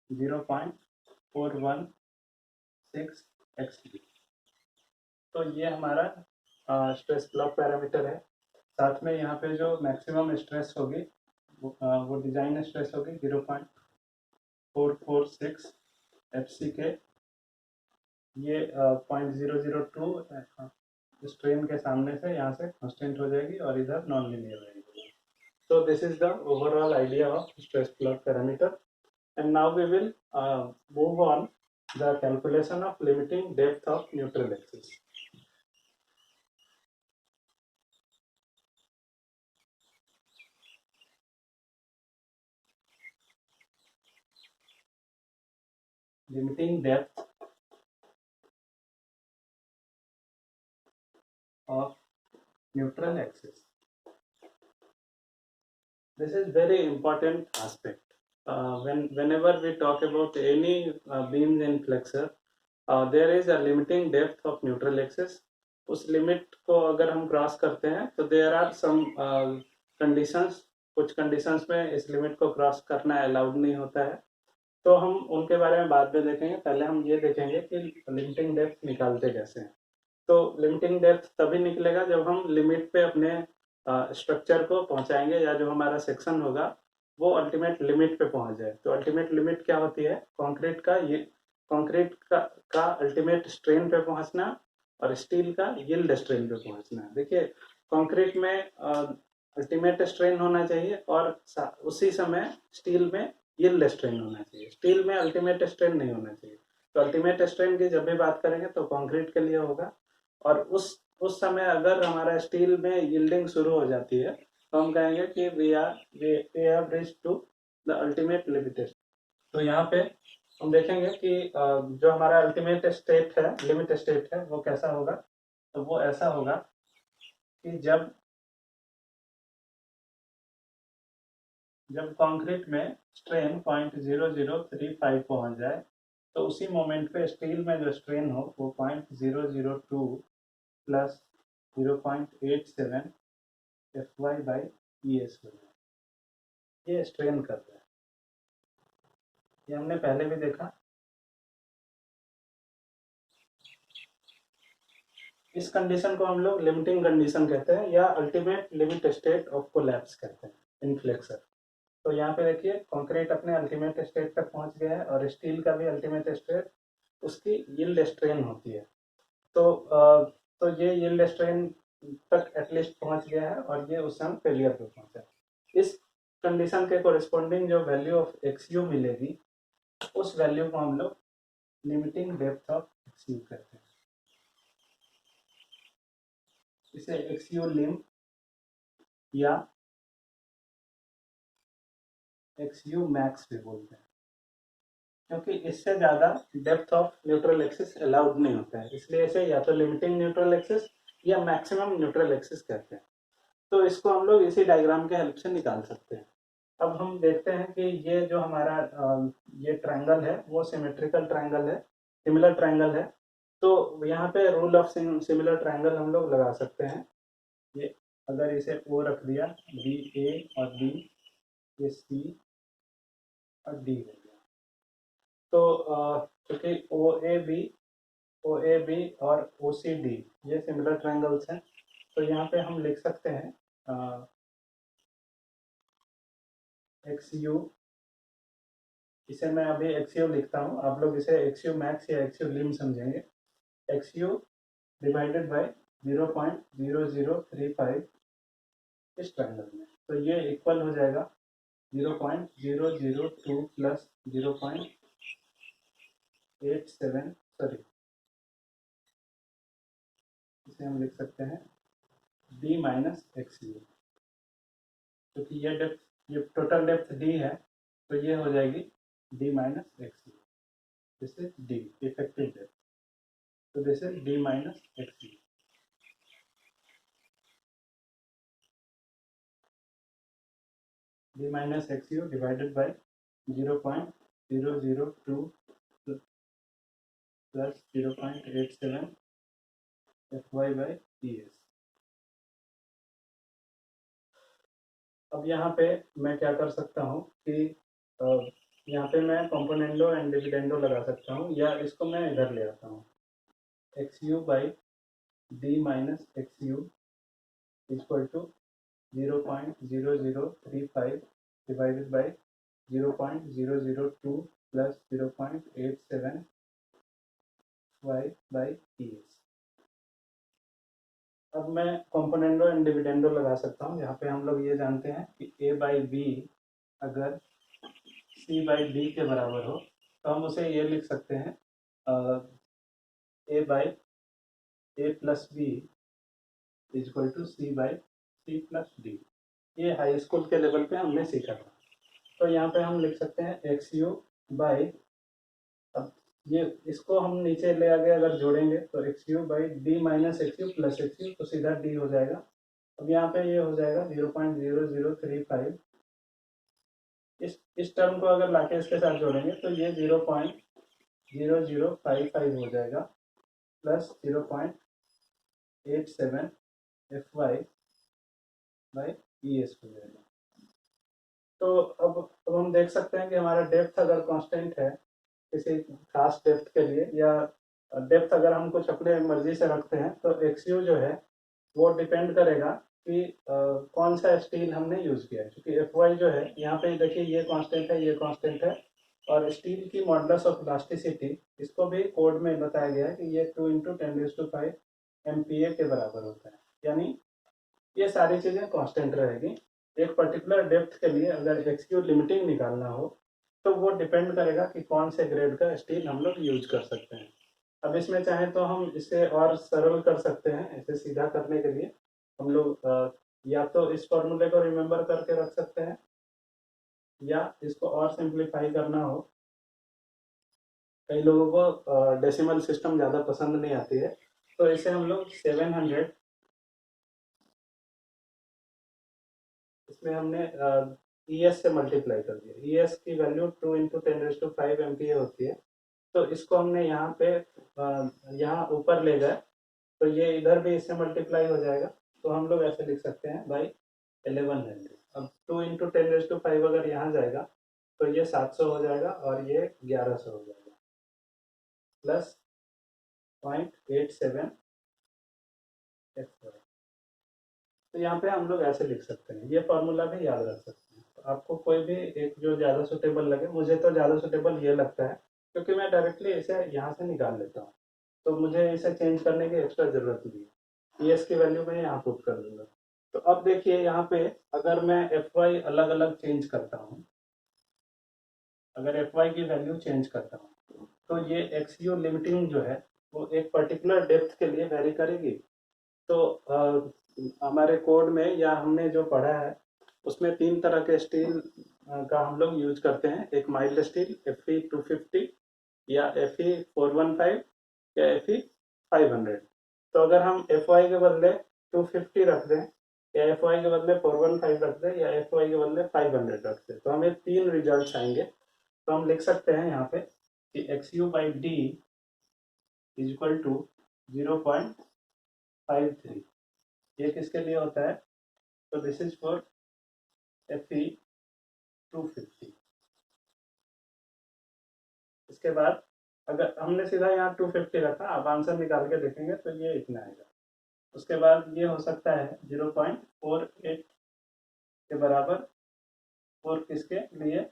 0.416 XD। तो ये हमारा स्ट्रेस ब्लॉक पैरामीटर है। साथ में यहाँ पे जो मैक्सिमम स्ट्रेस होगी वो डिजाइन स्ट्रेस होगी 0.446 FC के, ये 0.002 स्ट्रेन के सामने से यहाँ से कांस्टेंट हो जाएगी और इधर नॉन लीनियर रहेगी। So this is the overall idea of stress block parameter, and now we will move on the calculation of limiting depth of neutral axis. Limiting depth of neutral axis. This is very important aspect. Whenever we talk about any beams in flexor, there is a limiting depth of neutral axis. उस limit को अगर हम cross करते हैं तो there are some conditions, कुछ conditions में इस लिमिट को क्रॉस करना अलाउड नहीं होता है। तो हम उनके बारे में बाद में देखेंगे, पहले हम ये देखेंगे कि लिमिटिंग डेप्थ निकालते कैसे हैं। तो लिमिटिंग डेप्थ तभी निकलेगा जब हम लिमिट पे अपने स्ट्रक्चर को पहुंचाएंगे, या जो हमारा सेक्शन होगा वो अल्टीमेट लिमिट पे पहुंच जाए। तो अल्टीमेट लिमिट क्या होती है? कंक्रीट का अल्टीमेट स्ट्रेन पे पहुंचना और स्टील का यील्ड स्ट्रेन पे पहुंचना। देखिए, कंक्रीट में अल्टीमेट स्ट्रेन होना चाहिए और उसी समय स्टील में यील्ड स्ट्रेन होना चाहिए। स्टील में अल्टीमेट स्ट्रेन नहीं होना चाहिए। तो अल्टीमेट स्ट्रेन की जब भी बात करेंगे तो कंक्रीट के लिए होगा, और उस समय अगर हमारा स्टील में यील्डिंग शुरू हो जाती है तो हम कहेंगे कि we have reached to the ultimate limit. तो यहाँ पे हम देखेंगे कि जो हमारा अल्टीमेट स्टेट है, लिमिट स्टेट है, वो कैसा होगा। तो वो ऐसा होगा कि जब कंक्रीट में स्ट्रेन 0.0035 पहुंच जाए, तो उसी मोमेंट पे स्टील में जो स्ट्रेन हो वो 0.002 प्लस 0.87 FY/ES हो जाए। ये स्ट्रेन कर रहा है, ये हमने पहले भी देखा। इस कंडीशन को हम लोग लिमिटिंग कंडीशन कहते हैं, या ultimate limit state of collapse कहते हैं इन फ्लेक्सर। तो यहाँ पे देखिए, कंक्रीट अपने अल्टीमेट स्टेट तक पहुंच गया है और स्टील का भी अल्टीमेट स्टेट, उसकी यील्ड स्ट्रेन होती है। तो तो ये यील्ड स्ट्रेन तक एटलीस्ट पहुंच गया है और ये उस समय फेलियर पे पहुंचा है। इस कंडीशन के कोरिस्पॉन्डिंग जो वैल्यू ऑफ एक्स यू मिलेगी, उस वैल्यू को हम लोग limiting depth of x you कहते हैं। इसे एक्स यू लिम या एक्स यू मैक्स भी बोलते हैं, क्योंकि इससे ज़्यादा depth of neutral axis allowed नहीं होता है, इसलिए इसे या तो लिमिटिंग न्यूट्रल एक्सिस या मैक्सिमम न्यूट्रल एक्सिस कहते हैं। तो इसको हम लोग इसी डायग्राम के हेल्प से निकाल सकते हैं। अब हम देखते हैं कि ये जो हमारा ये ट्रायंगल है वो सिमेट्रिकल ट्रायंगल है, सिमिलर ट्रायंगल है। तो यहाँ पे रूल ऑफ सिमिलर ट्रायंगल हम लोग लगा सकते हैं। ये अगर इसे ओ रख दिया, बी ए और बी, ये सी और डी हो गया। तो क्योंकि ओ ए बी और ओ सी डी ये सिमिलर ट्रायंगल्स हैं, तो यहाँ पे हम लिख सकते हैं एक्स यू, इसे मैं अभी एक्स यू लिखता हूँ, आप लोग इसे एक्स यू मैक्स या एक्स यू लिम समझेंगे। एक्स यू डिवाइडेड बाई 0.0035 इस ट्रायंगल में, तो ये इक्वल हो जाएगा 0.002 प्लस 0.87, सॉरी इसे हम लिख सकते हैं d माइनस एक्स यू, क्योंकि ये टोटल डेप्थ d है, तो ये हो जाएगी d minus X U. This is d effective depth, तो this is d minus X U. d minus xu divided by 0.002 plus 0.87 FY/ES। अब यहाँ पे मैं क्या कर सकता हूँ कि यहाँ पे मैं कंपोनेंडो एंड डिविडेंडो लगा सकता हूँ, या इसको मैं इधर ले आता हूँ। X U by D minus X U equal to 0.0035 divided by 0.002 plus 0.87 y/ES। अब मैं कंपोनेंडो एंड डिविडेंडो लगा सकता हूँ। यहाँ पे हम लोग ये जानते हैं कि a बाई बी अगर c बाई डी के बराबर हो, तो हम उसे ये लिख सकते हैं a by A plus B equal to C by C plus D. ये हाई स्कूल के लेवल पे हमने सीखा था। तो यहाँ पे हम लिख सकते हैं एक्स यू बाई, अब ये इसको हम नीचे ले आगे अगर जोड़ेंगे तो x U by D minus X you plus x you, तो सीधा डी हो जाएगा। अब यहाँ पे ये हो जाएगा 0.0035। इस टर्म को अगर लाके इसके साथ जोड़ेंगे तो ये 0.0055 हो जाएगा प्लस 0.87 FY/ES हो जाएगा। तो अब हम देख सकते हैं कि हमारा डेप्थ अगर कांस्टेंट है किसी खास डेप्थ के लिए, या डेप्थ अगर हम कुछ अपने मर्जी से रखते हैं, तो एक्स यू जो है वो डिपेंड करेगा कि कौन सा स्टील हमने यूज किया है। क्योंकि एफ वाई जो है, यहाँ पे देखिए ये कांस्टेंट है, ये कांस्टेंट है, और स्टील की मॉडुलस ऑफ इलास्टिसिटी इसको भी कोड में बताया गया है कि ये 2 × 10⁵ MPa के बराबर होता है। यानी ये सारी चीजें कांस्टेंट रहेगी। एक पर्टिकुलर डेप्थ के लिए अगर एक्सक्यू लिमिटिंग निकालना हो तो वो डिपेंड करेगा कि कौन से ग्रेड का स्टील हम लोग यूज कर सकते हैं। अब इसमें चाहे तो हम इसे और सरल कर सकते हैं। इसे सीधा करने के लिए हम लोग या तो इस फॉर्मूले को रिमेम्बर करके रख सकते हैं, या इसको और सिंप्लीफाई करना हो। कई लोगों को डेसिमल सिस्टम ज़्यादा पसंद नहीं आती है, तो इसे हम लोग 700, इसमें हमने ES से मल्टीप्लाई कर दिया। ES की वैल्यू 2 × 10⁵ होती है। तो इसको हमने यहाँ पे यहाँ ऊपर ले गए, तो ये इधर भी इससे मल्टीप्लाई हो जाएगा। तो हम लोग ऐसे लिख सकते हैं बाई 1100। अब 2 × 10⁵ अगर यहाँ जाएगा तो ये 700 हो जाएगा, और ये 1100 हो जाएगा, प्लस 0.87 x। तो यहाँ पे हम लोग ऐसे लिख सकते हैं, ये फॉर्मूला भी याद रख सकते हैं। तो आपको कोई भी एक जो ज़्यादा सुटेबल लगे, मुझे तो ज़्यादा सुटेबल ये लगता है क्योंकि मैं डायरेक्टली इसे यहाँ से निकाल लेता हूँ, तो मुझे इसे चेंज करने की एक्स्ट्रा ज़रूरत नहीं है। ES की वैल्यू मैं यहाँ पुट कर दूंगा। तो अब देखिए यहाँ पे अगर मैं FY अलग अलग चेंज करता हूँ, अगर FY की वैल्यू चेंज करता हूँ, तो ये XU लिमिटिंग जो है वो एक पर्टिकुलर डेप्थ के लिए वेरी करेगी। तो हमारे कोड में या हमने जो पढ़ा है उसमें 3 तरह के स्टील का हम लोग यूज करते हैं। एक माइल्ड स्टील Fe250, या Fe415, या Fe500। तो अगर हम FY के बदले 250 रख दें, या FY के बदले 415 रख दें, या FY के बदले 500 रख दें, तो हमें 3 रिजल्ट आएंगे। तो हम लिख सकते हैं यहाँ पे कि XU/D इज इक्वल टू 0.53। ये किसके लिए होता है? तो दिस इज फॉर Fe250। इसके बाद अगर हमने सीधा यहाँ 250 रखा, अब आंसर निकाल के देखेंगे तो ये इतना आएगा। उसके बाद ये हो सकता है 0.48 के बराबर, और किसके लिए?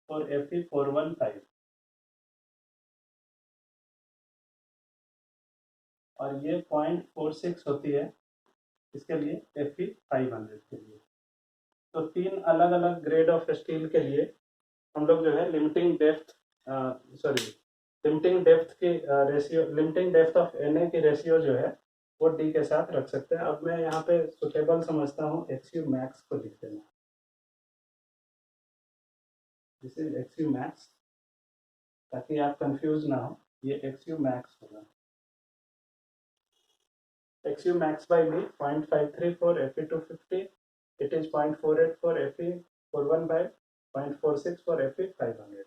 और Fe415, और ये 0.46 होती है इसके लिए, Fe500 के लिए। तो 3 अलग अलग ग्रेड ऑफ स्टील के लिए हम लोग जो है लिमिटिंग डेप्थ लिमिटिंग डेप्थ की ratio, limiting depth of Na की रेशियो जो है वो D के साथ रख सकते हैं। अब मैं यहाँ पे सुटेबल समझता हूँ XU मैक्स को लिख देना। दिस इज XU मैक्स, ताकि आप कंफ्यूज ना हो, ये XU मैक्स होगा। XU max by B 0.53 for Fe250, it is 0.48 for Fe415, 0.46 for Fe500।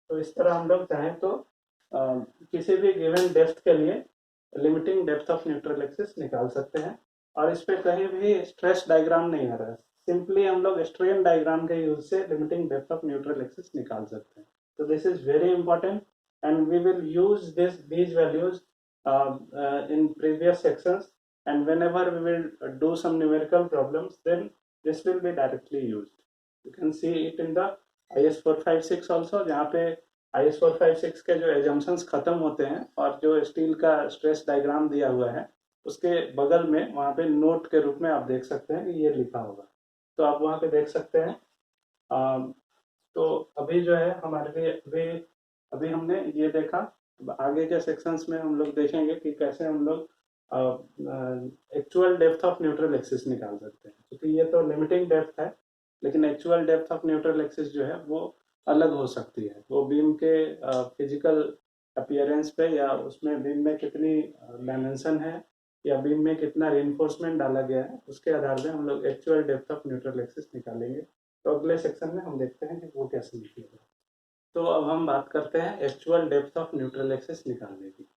तो इस तरह हम लोग चाहें तो किसी भी गिवन डेप्थ के लिए limiting depth of neutral axis निकाल सकते हैं। और इस पे कहीं भी स्ट्रेस डायग्राम नहीं आ रहा है, सिंपली हम लोग स्ट्रेन डायग्राम के यूज से limiting depth of neutral axis निकाल सकते हैं। तो this is very important, and we will use these values in previous sections, and whenever we will do some numerical problems, then this will be directly used. You can see it in the IS456 also, जहाँ पे IS456 के जो assumptions खत्म होते हैं और जो steel का स्ट्रेस डायग्राम दिया हुआ है उसके बगल में वहाँ पे नोट के रूप में आप देख सकते हैं कि ये लिखा होगा, तो आप वहाँ पे देख सकते हैं। तो अभी जो है हमारे लिए अभी हमने ये देखा। आगे के सेक्शंस में हम लोग देखेंगे कि कैसे हम लोग actual depth of neutral axis निकाल सकते हैं, क्योंकि ये तो लिमिटिंग डेप्थ है, लेकिन actual depth of neutral axis जो है वो अलग हो सकती है। वो बीम के फिजिकल अपीयरेंस पे, या उसमें बीम में कितनी डायमेंशन है, या बीम में कितना रेनफोर्समेंट डाला गया है, उसके आधार में हम लोग actual depth of neutral axis निकालेंगे। तो अगले सेक्शन में हम देखते हैं कि वो कैसे निकलेगा। तो अब हम बात करते हैं actual depth of neutral axis निकालने की।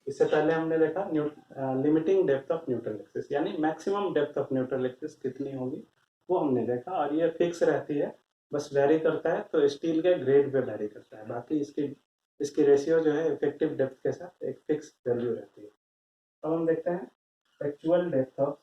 इससे पहले हमने देखा limiting depth of neutral axis, यानी maximum depth of neutral axis कितनी होगी वो हमने देखा, और ये फिक्स रहती है, बस वेरी करता है तो स्टील के ग्रेड पे वेरी करता है, बाकी इसकी रेशियो जो है इफेक्टिव डेप्थ के साथ एक फिक्स वैल्यू रहती है। अब हम देखते हैं actual depth of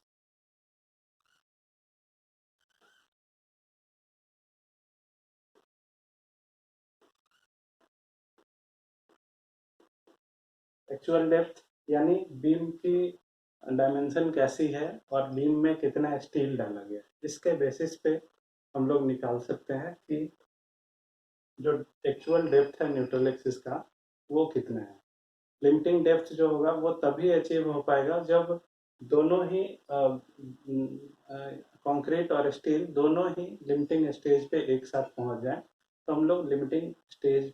actual depth, यानी बीम की डायमेंशन कैसी है और बीम में कितना स्टील डाला गया, इसके बेसिस पे हम लोग निकाल सकते हैं कि जो एक्चुअल डेप्थ है न्यूट्रल एक्सिस का वो कितना है। लिमिटिंग डेप्थ जो होगा वो तभी अचीव हो पाएगा जब दोनों ही कंक्रीट और स्टील दोनों ही लिमिटिंग स्टेज पे एक साथ पहुंच जाए, तो हम लोग लिमिटिंग स्टेज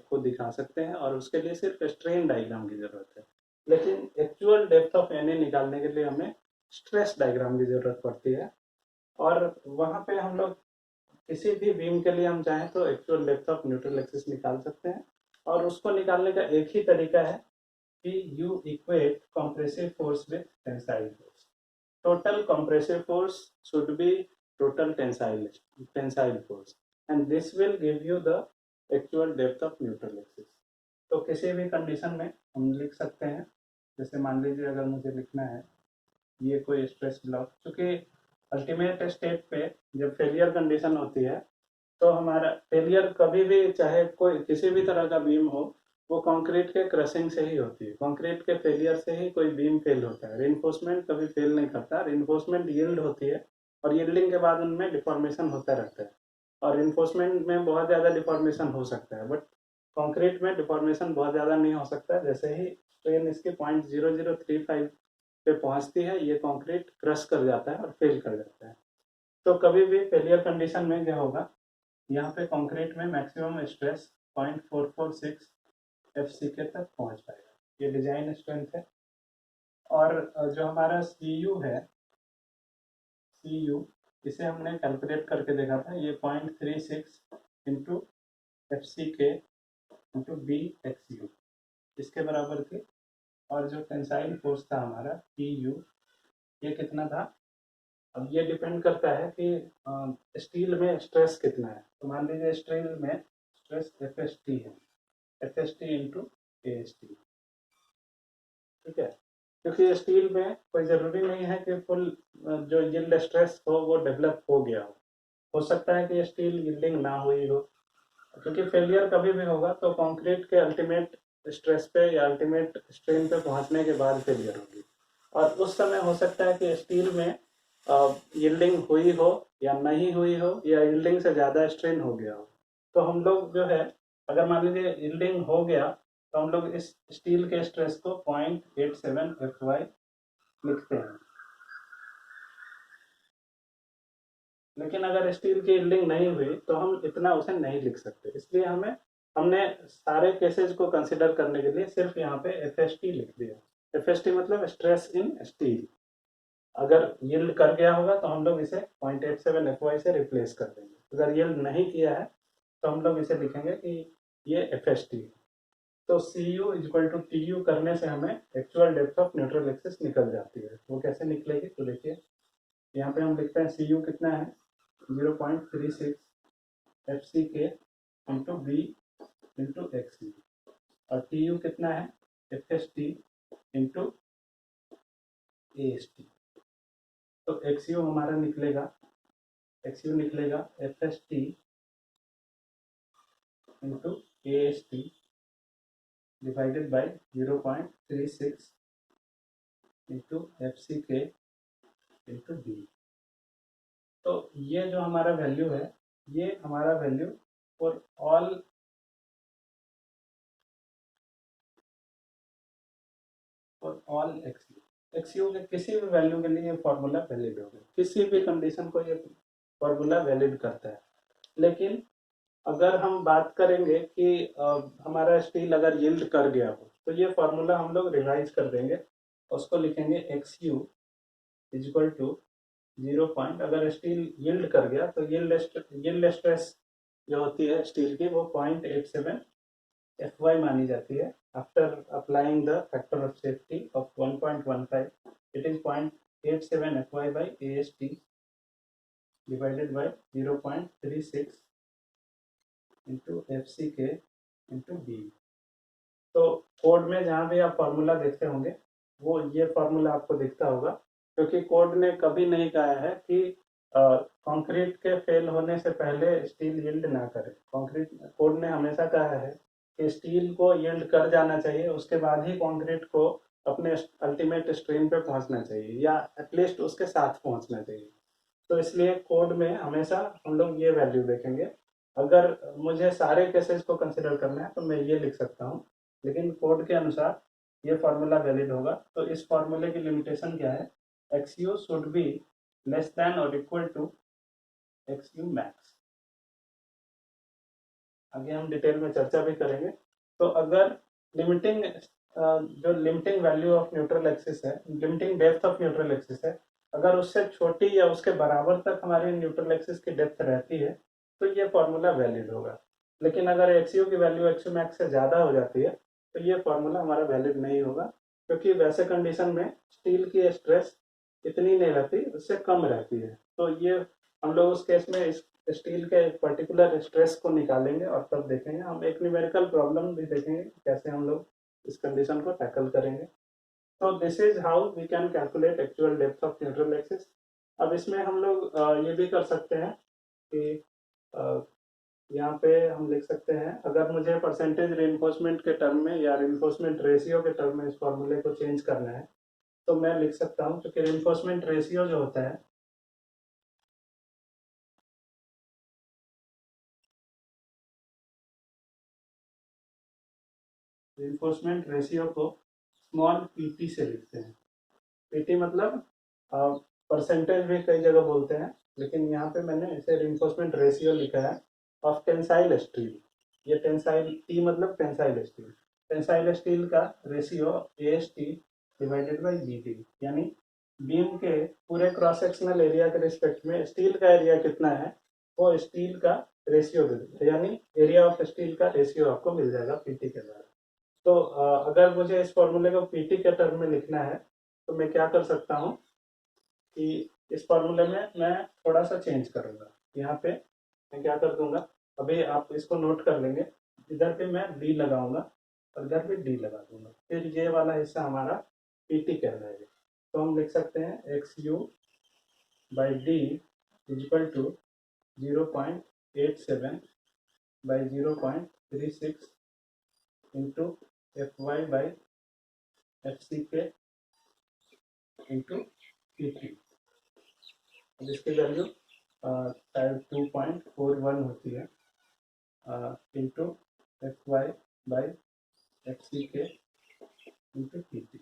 को दिखा सकते हैं, और उसके लिए सिर्फ स्ट्रेन डायग्राम की जरूरत है। लेकिन एक्चुअल डेप्थ ऑफ एनी निकालने के लिए हमें स्ट्रेस डायग्राम की जरूरत पड़ती है, और वहां पे हम लोग किसी भी बीम के लिए हम चाहें तो actual depth of neutral axis निकाल सकते हैं, और उसको निकालने का एक ही तरीका है कि you equate compressive force with tensile force. Total compressive force should be total tensile force, and this will give you the actual depth of neutral axis। तो किसी भी कंडीशन में हम लिख सकते हैं, जैसे मान लीजिए अगर मुझे लिखना है ये कोई स्ट्रेस ब्लॉक, चूंकि अल्टीमेट स्टेट पे जब फेलियर कंडीशन होती है तो हमारा फेलियर कभी भी, चाहे कोई किसी भी तरह का बीम हो, वो कंक्रीट के क्रशिंग से ही होती है। कंक्रीट के फेलियर से ही कोई बीम फेल होता है। रिइंफोर्समेंट कभी फेल नहीं करता। रिइंफोर्समेंट यील्ड होती है, और यील्डिंग के बाद उनमें डिफॉर्मेशन होता रहता है, और रिइंफोर्समेंट में बहुत ज़्यादा डिफॉर्मेशन हो सकता है, बट कंक्रीट में डिफॉर्मेशन बहुत ज़्यादा नहीं हो सकता। जैसे ही स्ट्रेन इसके 0.0035 पे पहुंचती है, ये कंक्रीट क्रश कर जाता है और फेल कर जाता है। तो कभी भी फेलियर कंडीशन में क्या होगा, यहाँ पे कंक्रीट में मैक्सिमम स्ट्रेस 0.446 एफसीके तक पहुंच पाएगा। ये डिजाइन स्ट्रेंथ है। और जो हमारा सीयू है, सीयू इसे हमने कैलकुलेट करके देखा था, ये 0.36 into F C K into B x you इसके बराबर थी। और जो टेंसाइल फोर्स था हमारा पी यू, ये कितना था। अब ये डिपेंड करता है कि स्टील में स्ट्रेस कितना है। तो मान लीजिए स्टील में स्ट्रेस एफ एस टी है, एफ एस टी इंटू ए एस टी, ठीक है। क्योंकि स्टील में कोई ज़रूरी नहीं है कि फुल जो यील्ड स्ट्रेस हो वो डेवलप हो गया हो सकता है कि स्टील यील्डिंग ना हुई हो, क्योंकि फेलियर कभी भी होगा तो कंक्रीट के अल्टीमेट स्ट्रेस पे या अल्टीमेट स्ट्रेन पे पहुंचने के बाद फेलियर होगी, और उस समय हो सकता है कि स्टील में यील्डिंग हुई हो या नहीं हुई हो, या यील्डिंग से ज़्यादा स्ट्रेन हो गया हो। तो हम लोग जो है, अगर मान लीजिए यील्डिंग हो गया, तो हम लोग इस स्टील के स्ट्रेस को 0.87 FY लिखते हैं। लेकिन अगर स्टील की यील्डिंग नहीं हुई तो हम इतना उसे नहीं लिख सकते, इसलिए हमने सारे केसेस को कंसिडर करने के लिए सिर्फ यहाँ पे FST लिख दिया। FST मतलब स्ट्रेस इन स्टील। अगर यील्ड कर गया होगा तो हम लोग इसे 0.87 FY से रिप्लेस कर देंगे। अगर यील्ड नहीं किया है तो हम लोग इसे लिखेंगे कि ये FST है। तो CU इक्वल टू TU करने से हमें actual depth of neutral axis निकल जाती है। वो कैसे निकलेगी, तो देखिए यहाँ पे हम लिखते हैं CU कितना है, 0.36 FCK into B into X, और TU कितना है, FST इंटू AST। तो XU हमारा निकलेगा, XU निकलेगा FST into AST divided by 0.36 into FCK into B। तो ये जो हमारा वैल्यू है, ये हमारा वैल्यू फॉर ऑल XU के किसी भी वैल्यू के लिए ये फॉर्मूला वैलिड होगा। किसी भी कंडीशन को ये फॉर्मूला वैलिड करता है। लेकिन अगर हम बात करेंगे कि हमारा स्टील अगर यील्ड कर गया हो, तो ये फॉर्मूला हम लोग रिवाइज कर देंगे, उसको लिखेंगे XU इज इक्वल टू 0. अगर स्टील यील्ड कर गया तो यील्ड स्ट्रेस जो होती है स्टील की वो 0.87 Fy मानी जाती है। After applying the factor of safety of 1.15, it is 0.87 Fy by AST divided by 0.36 into FCK into B। तो कोड में जहाँ भी आप फॉर्मूला देखते होंगे वो ये फॉर्मूला आपको दिखता होगा, क्योंकि कोड ने कभी नहीं कहा है कि कंक्रीट के फेल होने से पहले स्टील यील्ड ना करे। कंक्रीट कोड ने हमेशा कहा है कि स्टील को यील्ड कर जाना चाहिए, उसके बाद ही कंक्रीट को अपने अल्टीमेट स्ट्रेन पे पहुंचना चाहिए, या एटलीस्ट उसके साथ पहुंचना चाहिए। तो इसलिए कोड में हमेशा हम लोग ये वैल्यू देखेंगे। अगर मुझे सारे केसेस को कंसिडर करना है तो मैं ये लिख सकता हूँ, लेकिन कोड के अनुसार ये फार्मूला वैलिड होगा। तो इस फार्मूले की लिमिटेशन क्या है, X U should be less than और equal to X U max. आगे हम डिटेल में चर्चा भी करेंगे। तो अगर लिमिटिंग जो limiting value of neutral axis है, limiting depth of neutral axis है, अगर उससे छोटी या उसके बराबर तक हमारी न्यूट्रल एक्सिस की डेप्थ रहती है तो ये फॉर्मूला वैलिड होगा। लेकिन अगर एक्स यू की वैल्यू एक्स यू मैक्स से ज़्यादा हो जाती है तो ये फॉर्मूला हमारा वैलिड नहीं होगा, क्योंकि वैसे कंडीशन में स्टील की स्ट्रेस इतनी नहीं रहती, उससे कम रहती है। तो ये हम लोग उस केस में इस स्टील के एक पर्टिकुलर स्ट्रेस को निकालेंगे और तब देखेंगे। हम एक न्यूमेरिकल प्रॉब्लम भी देखेंगे कैसे हम लोग इस कंडीशन को टैकल करेंगे। तो this is how we can calculate actual depth of neutral axis. अब इसमें हम लोग ये भी कर सकते हैं कि यहाँ पे हम लिख सकते हैं, अगर मुझे परसेंटेज रेनफोर्समेंट के टर्म में या रेनफोर्समेंट रेशियो के टर्म में इस फॉर्मूले को चेंज करना है तो मैं लिख सकता हूँ, क्योंकि रेनफोर्समेंट रेशियो जो होता है रेनफोर्समेंट रेशियो को स्मॉल पीटी से लिखते हैं। पीटी मतलब परसेंटेज भी कई जगह बोलते हैं, लेकिन यहाँ पे मैंने इसे रेनफोर्समेंट रेशियो लिखा है ऑफ टेंसाइल स्टील। ये टेंसाइल टी मतलब टेंसाइल स्टील, टेंसाइल स्टील का ratio A S T divided by B T, यानी बीम के पूरे क्रॉस सेक्शनल एरिया के रिस्पेक्ट में स्टील का एरिया कितना है वो स्टील का रेशियो दे देगा, यानी एरिया ऑफ स्टील का रेशियो आपको मिल जाएगा पीटी के द्वारा। तो अगर मुझे इस फॉर्मूले को पीटी के टर्म में लिखना है तो मैं क्या कर सकता हूँ कि इस फॉर्मूले में मैं थोड़ा सा चेंज करूँगा। यहाँ पे मैं क्या कर दूंगा, अभी आप इसको नोट कर लेंगे, इधर पे मैं डी लगाऊंगा और इधर पे डी लगा दूंगा, फिर ये वाला हिस्सा हमारा पीटी कहलाएगा। तो हम लिख सकते हैं X U by D equal to 0.87 by 0.36 into F Y by F C K into P T. जिसकी वैल्यू शायद 2.41 होती है into F Y by F C K into P T.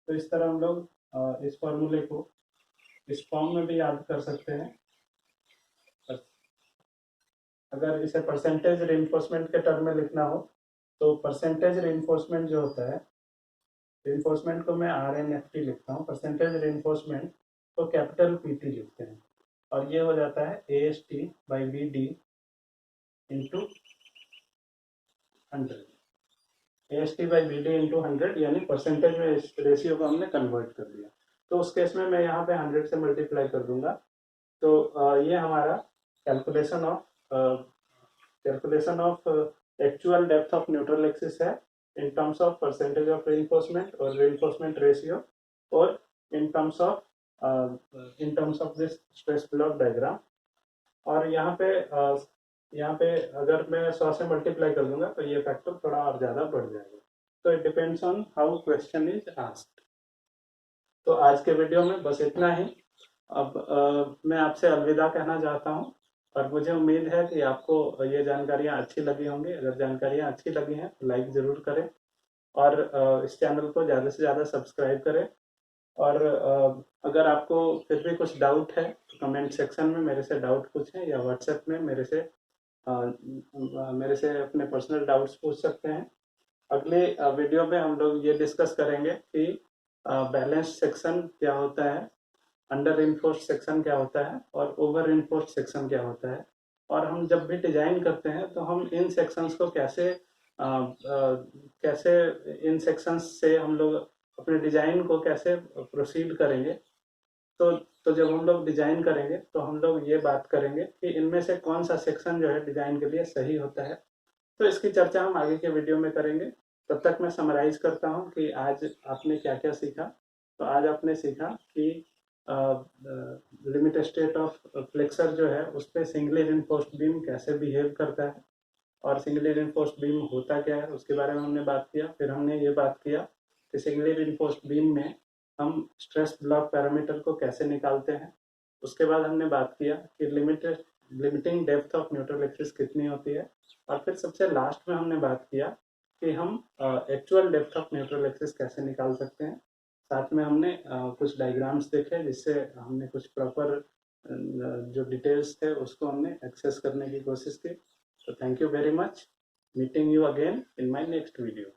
तो इस तरह हम लोग इस फॉर्मूले को इस फॉर्म में भी याद कर सकते हैं। अगर इसे परसेंटेज रेनफोर्समेंट के टर्म में लिखना हो तो परसेंटेज रेनफोर्समेंट जो होता है, रेनफोर्समेंट को मैं आर एन एफ टी लिखता हूँ, परसेंटेज रेनफोर्समेंट को कैपिटल पी टी लिखते हैं, और ये हो जाता है A S T by B D into 100। A S T by B D into 100, यानी परसेंटेज में इस रेशियो को हमने कन्वर्ट कर दिया। तो उस केस में मैं यहाँ पे 100 से मल्टीप्लाई कर दूंगा। तो ये हमारा calculation of actual depth of neutral axis है in terms of percentage of reinforcement और रेनफोर्समेंट रेशियो, और in terms of this stress block diagram. और यहाँ पे अगर मैं 100 से मल्टीप्लाई कर दूंगा तो ये फैक्टर थोड़ा और ज़्यादा बढ़ जाएगा। तो it depends on how question is asked. तो आज के वीडियो में बस इतना ही। अब मैं आपसे अलविदा कहना चाहता हूँ, और मुझे उम्मीद है कि आपको ये जानकारियाँ अच्छी लगी होंगी। अगर जानकारियाँ अच्छी लगी हैं तो लाइक ज़रूर करें, और इस चैनल को ज़्यादा से ज़्यादा सब्सक्राइब करें। और अगर आपको फिर भी कुछ डाउट है तो कमेंट सेक्शन में मेरे से डाउट पूछें, या व्हाट्सएप में मेरे से अपने पर्सनल डाउट्स पूछ सकते हैं। अगले वीडियो में हम लोग ये डिस्कस करेंगे कि बैलेंस सेक्शन क्या होता है, अंडर इन्फोर्स्ड सेक्शन क्या होता है, और ओवर इन्फोर्स्ड सेक्शन क्या होता है, और हम जब भी डिजाइन करते हैं तो हम इन सेक्शंस को कैसे कैसे इन सेक्शंस से हम लोग अपने डिजाइन को कैसे प्रोसीड करेंगे। तो जब हम लोग डिजाइन करेंगे तो हम लोग ये बात करेंगे कि इनमें से कौन सा सेक्शन जो है डिजाइन के लिए सही होता है। तो इसकी चर्चा हम आगे के वीडियो में करेंगे। तब तक मैं समराइज करता हूँ कि आज आपने क्या क्या सीखा। तो आज आपने सीखा कि लिमिट स्टेट ऑफ फ्लेक्सर जो है उस पर सिंगली रिइंफोर्स्ड बीम कैसे बिहेव करता है और सिंगली रिइंफोर्स्ड बीम होता क्या है उसके बारे में हमने बात किया। फिर हमने ये बात किया कि सिंगली रिइंफोर्स्ड बीम में हम स्ट्रेस ब्लॉक पैरामीटर को कैसे निकालते हैं। उसके बाद हमने बात किया कि limiting depth of neutral axis कितनी होती है। और फिर सबसे लास्ट में हमने बात किया कि हम actual depth of neutral axis कैसे निकाल सकते हैं। साथ में हमने कुछ डायग्राम्स देखे जिससे हमने कुछ प्रॉपर जो डिटेल्स थे उसको हमने एक्सेस करने की कोशिश की। So thank you very much. Meeting you again in my next video.